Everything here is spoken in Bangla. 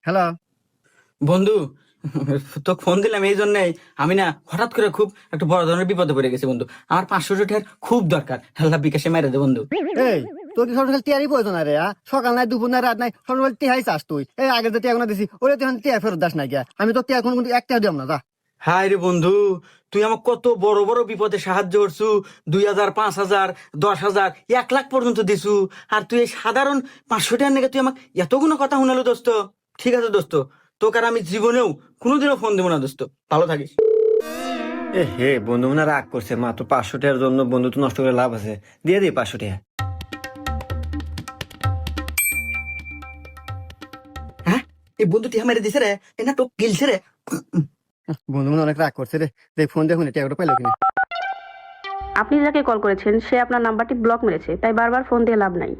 হ্যালো বন্ধু, তো ফোন দিলাম এই জন্যই, আমি না হঠাৎ করে খুব একটা বড় ধরনের বিপদে পড়ে গেছি বন্ধু। আমার 500 টাকার খুব দরকার, আল্লাহ বিকাশে মেরে দে বন্ধু। এই তোর কি সকাল টিয়ারই প্রয়োজন রে সকাল নাই দুপুর নাই রাত নাই সকাল টিহাই চাস তুই এই আগে যে টিয়া কোনো দিছি ওরে তুই টিয়া ফেরত দাস না গিয়া আমি তো টিয়া কোনো একটা দিলাম না যা। হায় রে বন্ধু, তুই আমার কত বড় বড় বিপদে সাহায্য করছু। 2,000, 5,000, 10,000, 1 লাখ পর্যন্ত দিছু। আর তুই এই সাধারণ 500 টাকার নাকি তুই আমাকে এতগুলো কথা শুনালো দোস্ত। ঠিক আছে দোস্ত, তোকে আর আমি জীবনেও কোনোদিনও ফোন দেবো না দোস্ত। ভালো থাকিস। এ হে বন্ধু মনে রাগ করছে মাত্র 500 টাকার জন্য বন্ধু তো নষ্ট করে লাভ আছে দিয়ে দিই 500 টাকা। হ্যাঁ, এই বন্ধু টিহা মেরে দিছে রে, এ না তো গিলছে রে। বন্ধু মনে অনেক রাগ করছে রে দেখ ফোন দেখুন টিয়াটা পাইলো কিনা। আপনি যাকে কল করেছেন সে আপনার নাম্বারটি ব্লক মেরেছে, তাই বারবার ফোন দিয়ে লাভ নাই।